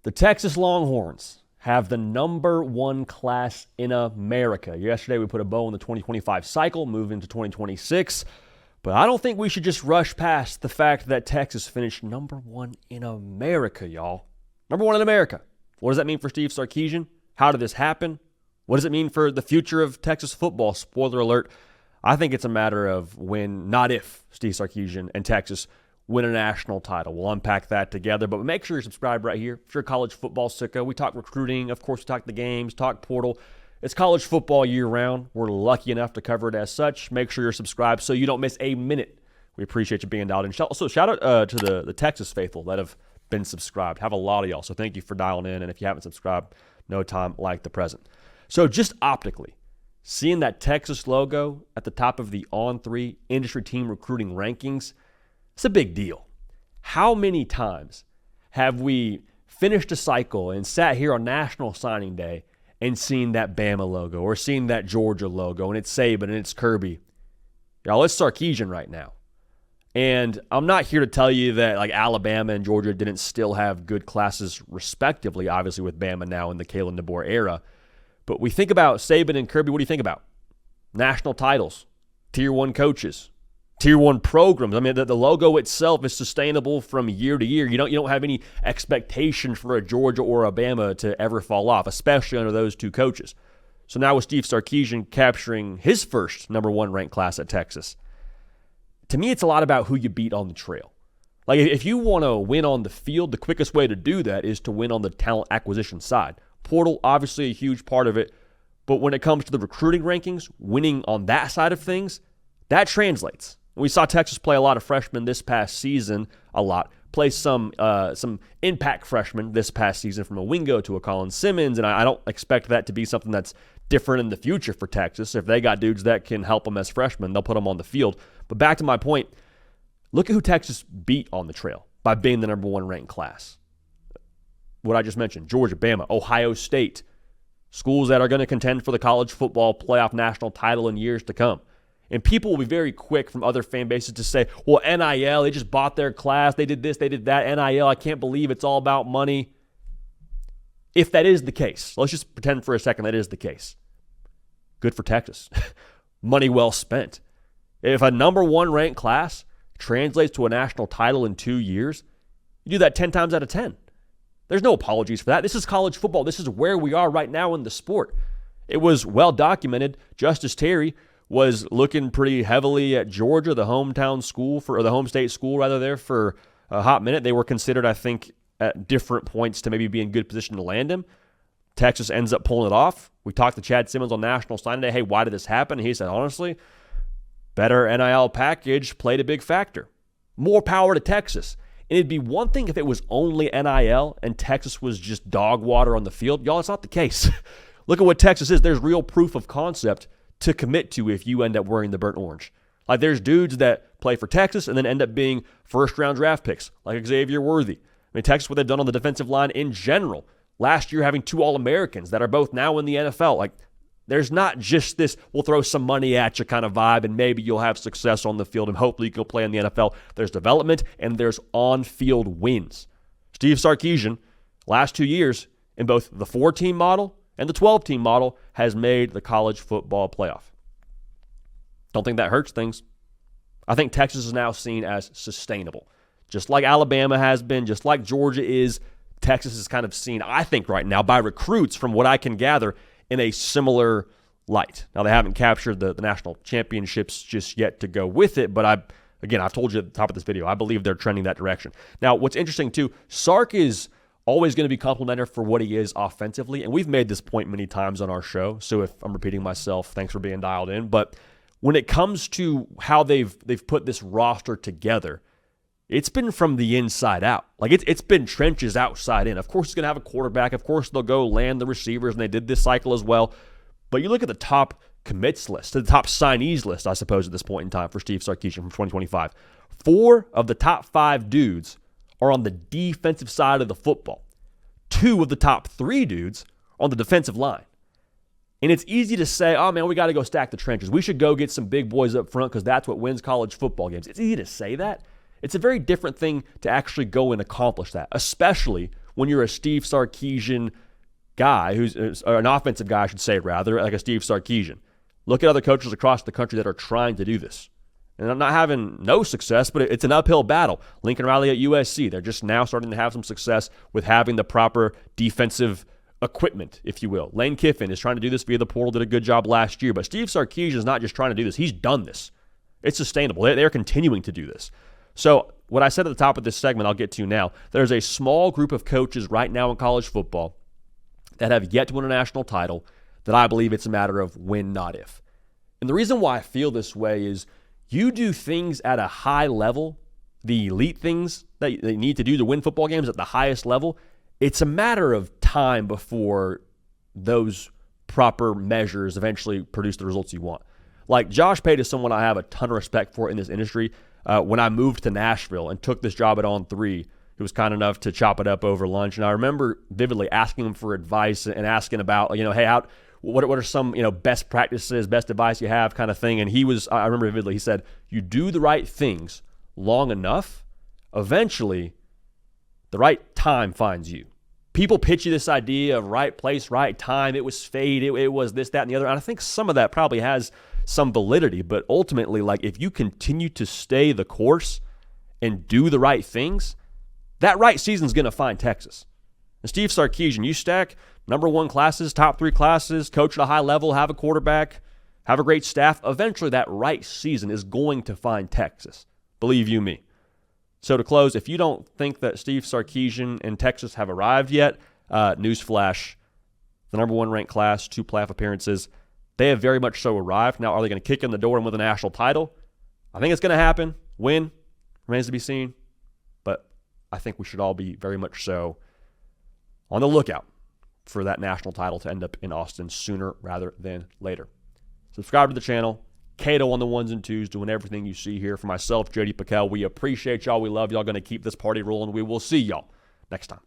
The Texas Longhorns have the #1 class in America. Yesterday, we put a bow on the 2025 cycle, moving to 2026. But I don't think we should just rush past the fact that Texas finished #1 in America, y'all. #1 in America. What does that mean for Steve Sarkisian? How did this happen? What does it mean for the future of Texas football? Spoiler alert, I think it's a matter of when, not if, Steve Sarkisian and Texas win a national title. We'll unpack that together, but make sure you're subscribed right here. If you're a college football sicko, we talk recruiting. Of course, we talk the games, talk portal. It's college football year-round. We're lucky enough to cover it as such. Make sure you're subscribed so you don't miss a minute. We appreciate you being dialed in. Also, shout out to the Texas faithful that have been subscribed. Have a lot of y'all, so thank you for dialing in. And if you haven't subscribed, no time like the present. So just optically, seeing that Texas logo at the top of the On3 industry team recruiting rankings, it's a big deal. How many times have we finished a cycle and sat here on National Signing Day and seen that Bama logo or seen that Georgia logo and it's Saban and it's Kirby? Y'all, it's Sarkisian right now. And I'm not here to tell you that like Alabama and Georgia didn't still have good classes respectively, obviously with Bama now in the Kalen DeBoer era. But we think about Saban and Kirby, what do you think about? National titles, Tier 1 coaches, Tier 1 programs. I mean, the logo itself is sustainable from year to year. You don't have any expectation for a Georgia or a Bama to ever fall off, especially under those two coaches. So now with Steve Sarkisian capturing his first #1 ranked class at Texas, to me it's a lot about who you beat on the trail. Like if you want to win on the field, the quickest way to do that is to win on the talent acquisition side. Portal, obviously a huge part of it. But when it comes to the recruiting rankings, winning on that side of things, that translates. We saw Texas play a lot of freshmen this past season, play some impact freshmen this past season, from a Wingo to a Colin Simmons, and I don't expect that to be something that's different in the future for Texas. If they got dudes that can help them as freshmen, they'll put them on the field. But back to my point, look at who Texas beat on the trail by being the #1 ranked class. What I just mentioned, Georgia, Bama, Ohio State, schools that are going to contend for the college football playoff national title in years to come. And people will be very quick from other fan bases to say, well, NIL, they just bought their class, they did this, they did that, NIL, I can't believe it's all about money. If that is the case, let's just pretend for a second that is the case. Good for Texas. Money well spent. If a #1 ranked class translates to a national title in 2 years, you do that 10 times out of 10. There's no apologies for that. This is college football. This is where we are right now in the sport. It was well documented. Justice Terry was looking pretty heavily at Georgia, the hometown school or the home state school rather there for a hot minute. They were considered, I think, at different points to maybe be in good position to land him. Texas ends up pulling it off. We talked to Chad Simmons on National Signing Day. Hey, why did this happen? He said, honestly, better NIL package played a big factor. More power to Texas. And it'd be one thing if it was only NIL and Texas was just dog water on the field. Y'all, it's not the case. Look at what Texas is. There's real proof of concept to commit to if you end up wearing the burnt orange. Like there's dudes that play for Texas and then end up being first-round draft picks, like Xavier Worthy. I mean, Texas, what they've done on the defensive line in general. Last year having 2 All-Americans that are both now in the NFL. Like there's not just this, we'll throw some money at you kind of vibe and maybe you'll have success on the field and hopefully you can play in the NFL. There's development and there's on-field wins. Steve Sarkisian, last 2 years in both the 4-team model and the 12-team model has made the college football playoff. Don't think that hurts things. I think Texas is now seen as sustainable. Just like Alabama has been, just like Georgia is, Texas is kind of seen, I think right now, by recruits from what I can gather, in a similar light. Now, they haven't captured the national championships just yet to go with it, but I've told you at the top of this video, I believe they're trending that direction. Now, what's interesting too, Sark is always going to be complimented for what he is offensively, and we've made this point many times on our show, so if I'm repeating myself, thanks for being dialed in. But when it comes to how they've put this roster together, it's been from the inside out. Like it's been trenches outside in. Of course, he's going to have a quarterback. Of course, they'll go land the receivers, and they did this cycle as well. But you look at the top commits list, the top signees list, I suppose, at this point in time for Steve Sarkisian from 2025. 4 of the top 5 dudes are on the defensive side of the football. 2 of the top 3 dudes on the defensive line. And it's easy to say, oh, man, we got to go stack the trenches. We should go get some big boys up front because that's what wins college football games. It's easy to say that. It's a very different thing to actually go and accomplish that, especially when you're a Steve Sarkisian guy, or an offensive guy, I should say, rather, like a Steve Sarkisian. Look at other coaches across the country that are trying to do this. And I'm not having no success, but it's an uphill battle. Lincoln Riley at USC, they're just now starting to have some success with having the proper defensive equipment, if you will. Lane Kiffin is trying to do this via the portal, did a good job last year, but Steve Sarkisian is not just trying to do this. He's done this. It's sustainable. They're continuing to do this. So what I said at the top of this segment, I'll get to now. There's a small group of coaches right now in college football that have yet to win a national title that I believe it's a matter of when, not if. And the reason why I feel this way is you do things at a high level, the elite things that they need to do to win football games at the highest level, it's a matter of time before those proper measures eventually produce the results you want. Like Josh Pate is someone I have a ton of respect for in this industry. When I moved to Nashville and took this job at On3, he was kind enough to chop it up over lunch. And I remember vividly asking him for advice and asking about, hey, what are some, best practices, best advice you have kind of thing. And I remember vividly, he said, you do the right things long enough, eventually the right time finds you. People pitch you this idea of right place, right time. It was fate. It was this, that, and the other. And I think some of that probably has some validity. But ultimately, if you continue to stay the course and do the right things, that right season's going to find Texas. And Steve Sarkisian, you stack number one classes, top three classes, coach at a high level, have a quarterback, have a great staff. Eventually, that right season is going to find Texas. Believe you me. So to close, if you don't think that Steve Sarkisian and Texas have arrived yet, newsflash, the number one ranked class, 2 playoff appearances, they have very much so arrived. Now, are they going to kick in the door and win the national title? I think it's going to happen. Win remains to be seen. But I think we should all be very much so on the lookout for that national title to end up in Austin sooner rather than later. Subscribe to the channel. Cato on the ones and twos, doing everything you see here. For myself, JD PicKell, we appreciate y'all. We love y'all. Going to keep this party rolling. We will see y'all next time.